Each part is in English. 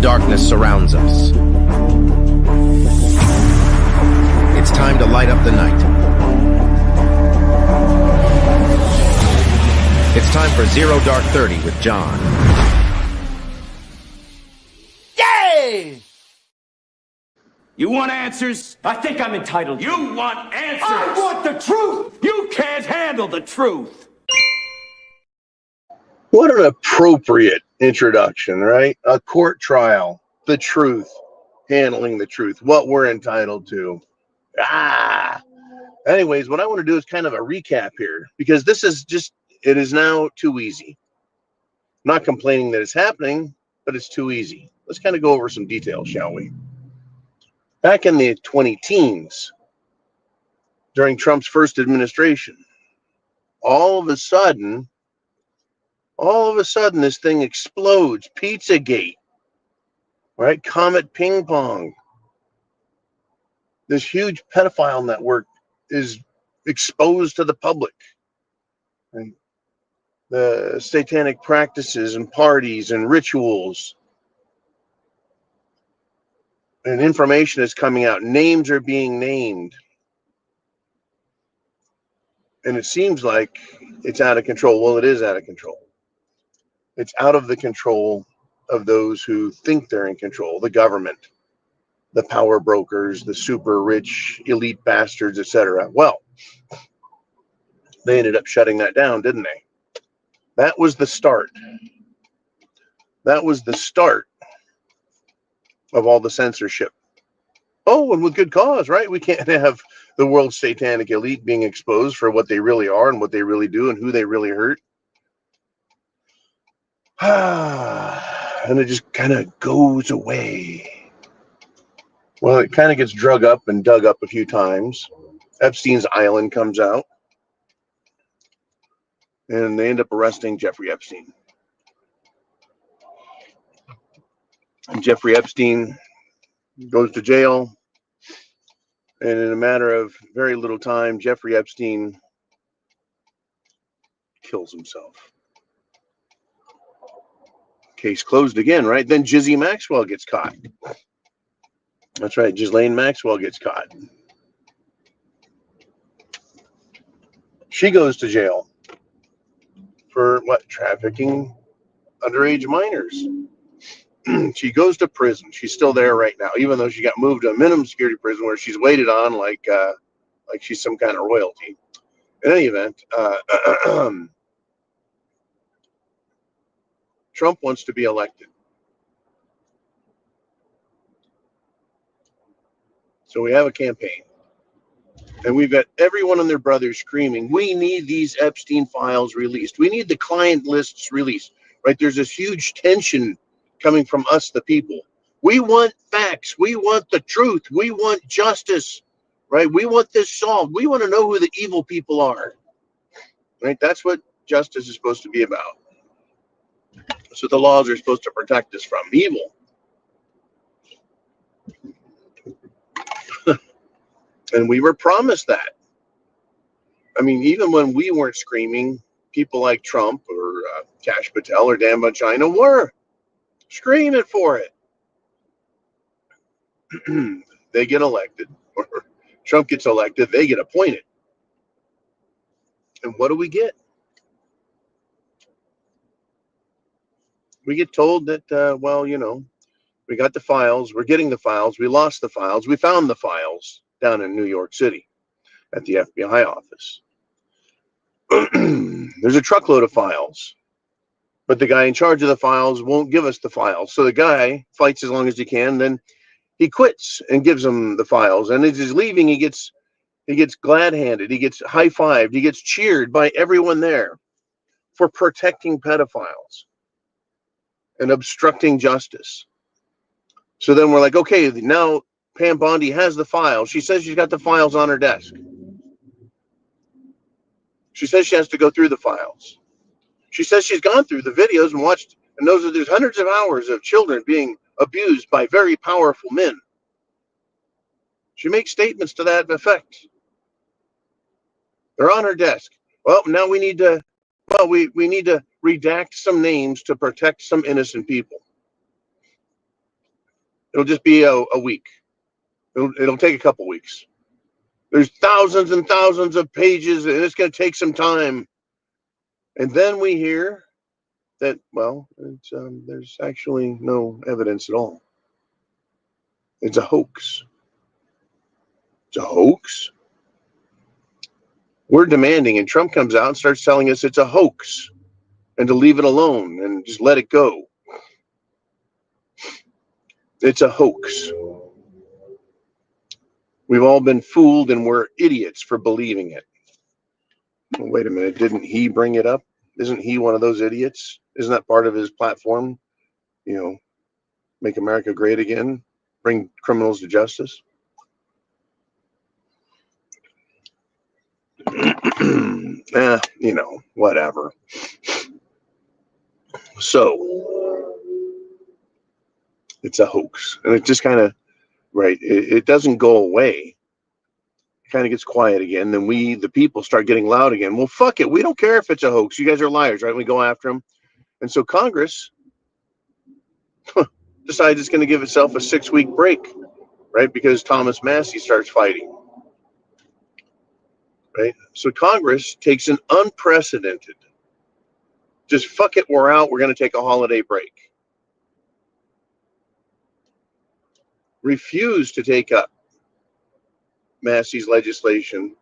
darkness surrounds us. It's time to light up the night. It's time for Zero Dark 30 with John. Yay! You want answers? I think I'm entitled. You want answers? I want the truth! You can't handle the truth. What an appropriate introduction, right? A court trial, the truth, handling the truth, what we're entitled to. Anyways, what I want to do is kind of a recap here, because this is just, it is now too easy. I'm not complaining that it's happening, but it's too easy. Let's kind of go over some details, shall we? Back in the 20-teens, during Trump's first administration, all of a sudden, this thing explodes. Pizzagate, right? Comet Ping Pong. This huge pedophile network is exposed to the public. Right? The satanic practices and parties and rituals. And information is coming out. Names are being named. And it seems like it's out of control. Well, it is out of control. It's out of the control of those who think they're in control, the government, the power brokers, the super rich elite bastards, etc. Well, they ended up shutting that down, didn't they? That was the start. That was the start of all the censorship. Oh, and with good cause, right? We can't have the world's satanic elite being exposed for what they really are and what they really do and who they really hurt. And it just kind of goes away. Well, it kind of gets drug up and dug up a few times. Epstein's Island comes out. And they end up arresting Jeffrey Epstein. And Jeffrey Epstein goes to jail. And in a matter of very little time, Jeffrey Epstein kills himself. Case closed again, right? Then Jizzy Maxwell gets caught. That's right, Ghislaine Maxwell gets caught. She goes to jail for what? Trafficking underage minors. She goes to prison. She's still there right now, even though she got moved to a minimum security prison where she's waited on like she's some kind of royalty. In any event, Trump wants to be elected. So we have a campaign. And we've got everyone and their brothers screaming, we need these Epstein files released. We need the client lists released, right? There's this huge tension coming from us, the people. We want facts. We want the truth. We want justice, right? We want this solved. We want to know who the evil people are, right? That's what justice is supposed to be about. So the laws are supposed to protect us from evil. And we were promised that. I mean, even when we weren't screaming, people like Trump or Kash Patel or Dan Bongino were screaming for it. They get elected, or Trump gets elected, they get appointed. And what do we get? We get told that, well, you know, we got the files, we're getting the files, we lost the files, we found the files down in New York City at the FBI office. There's a truckload of files, but the guy in charge of the files won't give us the files. So the guy fights as long as he can, then he quits and gives them the files. And as he's leaving, he gets glad-handed, he gets high-fived, he gets cheered by everyone there for protecting pedophiles and obstructing justice. So then we're like, okay, now Pam Bondi has the files. She says she's got the files on her desk. She says she has to go through the files. She says she's gone through the videos and watched and knows that there's hundreds of hours of children being abused by very powerful men. She makes statements to that effect. They're on her desk. Well, now we need to redact some names to protect some innocent people. It'll just be a week. It'll take a couple weeks. There's thousands and thousands of pages, and it's going to take some time. And then we hear that, well, there's actually no evidence at all. It's a hoax. It's a hoax. We're demanding, and Trump comes out and starts telling us it's a hoax and to leave it alone and just let it go. It's a hoax. We've all been fooled, and we're idiots for believing it. Well, wait a minute. Didn't he bring it up? Isn't he one of those idiots? Isn't that part of his platform? Make America great again, bring criminals to justice. Whatever. So it's a hoax, and it just kind of, right, it doesn't go away. It kind of gets quiet again. Then we, the people, start getting loud again. Well, fuck it. We don't care if it's a hoax. You guys are liars, right? We go after them. And so Congress decides it's going to give itself a 6-week break, right? Because Thomas Massey starts fighting, right? So Congress takes an unprecedented, just fuck it, we're out. We're going to take a holiday break. Refuse to take up Massey's legislation.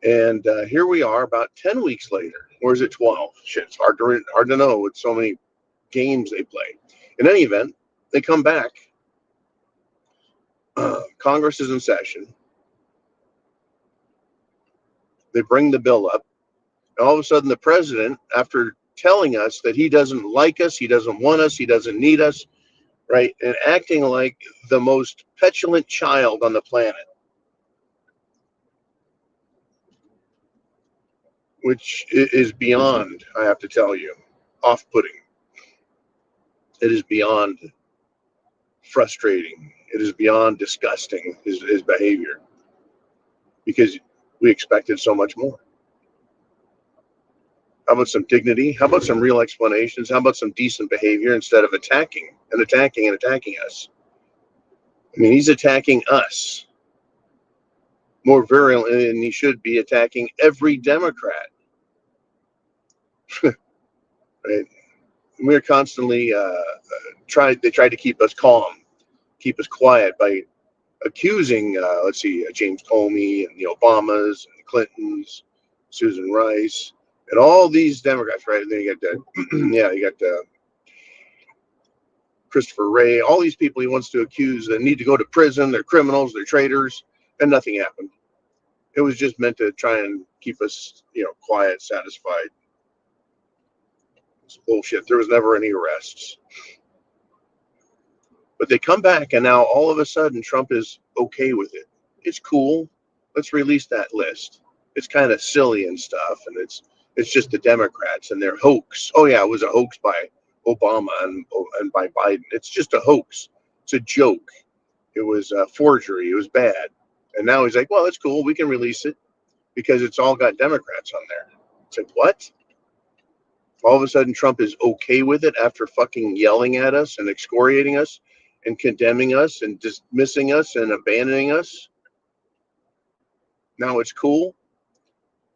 And here we are about 10 weeks later. Or is it 12? Shit, it's hard to know with so many games they play. In any event, they come back. Congress is in session. They bring the bill up. And all of a sudden, the president, after telling us that he doesn't like us, he doesn't want us, he doesn't need us, right, and acting like the most petulant child on the planet, which is beyond, I have to tell you, off-putting. It is beyond frustrating. It is beyond disgusting, his behavior, because we expected so much more. How about some dignity? How about some real explanations? How about some decent behavior instead of attacking us? I mean, he's attacking us more virulently than he should be attacking every Democrat. Right? We're constantly they tried to keep us calm, keep us quiet by accusing, James Comey and the Obamas and the Clintons, Susan Rice, and all these Democrats, right? And then you got Christopher Wray, all these people he wants to accuse that need to go to prison. They're criminals, they're traitors, and nothing happened. It was just meant to try and keep us, quiet, satisfied. It's bullshit. There was never any arrests. But they come back, and now all of a sudden Trump is okay with it. It's cool. Let's release that list. It's kind of silly and stuff, and it's just the Democrats and their hoax. Oh yeah, it was a hoax by Obama and by Biden. It's just a hoax. It's a joke. It was a forgery. It was bad. And now he's like, well, it's cool. We can release it because it's all got Democrats on there. It's like, what? All of a sudden Trump is okay with it after fucking yelling at us and excoriating us and condemning us and dismissing us and abandoning us. Now it's cool.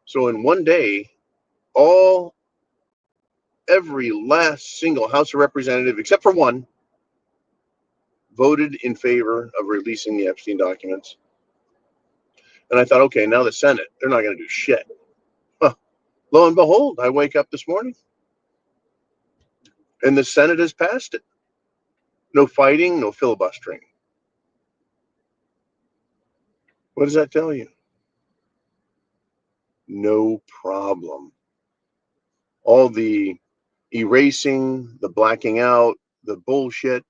So in one day, every last single House of Representative, except for one, voted in favor of releasing the Epstein documents. And I thought, okay, now the Senate, they're not going to do shit. Huh. Lo and behold, I wake up this morning and the Senate has passed it. No fighting, no filibustering. What does that tell you? No problem. All the erasing, the blacking out, the bullshit,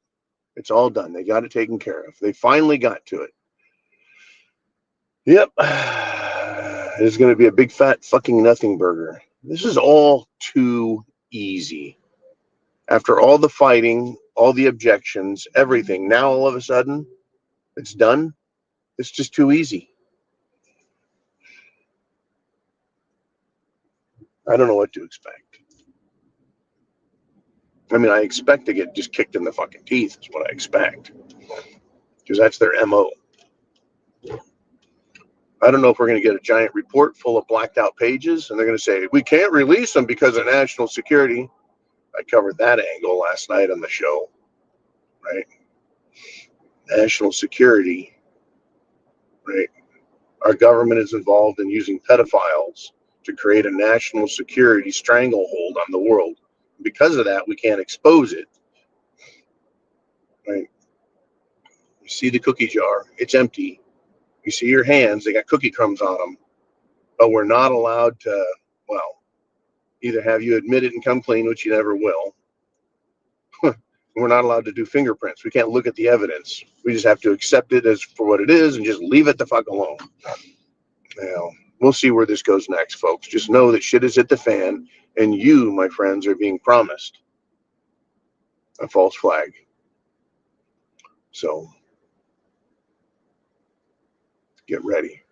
it's all done. They got it taken care of. They finally got to it. Yep. It's going to be a big fat fucking nothing burger. This is all too easy. After all the fighting, all the objections, everything, now all of a sudden, it's done. It's just too easy. I don't know what to expect. I mean, I expect to get just kicked in the fucking teeth is what I expect. Because that's their MO. I don't know if we're going to get a giant report full of blacked out pages and they're going to say, we can't release them because of national security. I covered that angle last night on the show, right? National security, right? Our government is involved in using pedophiles to create a national security stranglehold on the world. Because of that, we can't expose it, right? You see the cookie jar, it's empty. You see your hands, they got cookie crumbs on them, but we're not allowed to, well, either have you admit it and come clean, which you never will. We're not allowed to do fingerprints. We can't look at the evidence. We just have to accept it as for what it is and just leave it the fuck alone. Now, we'll see where this goes next, folks. Just know that shit is hit the fan, and you, my friends, are being promised a false flag. So, get ready.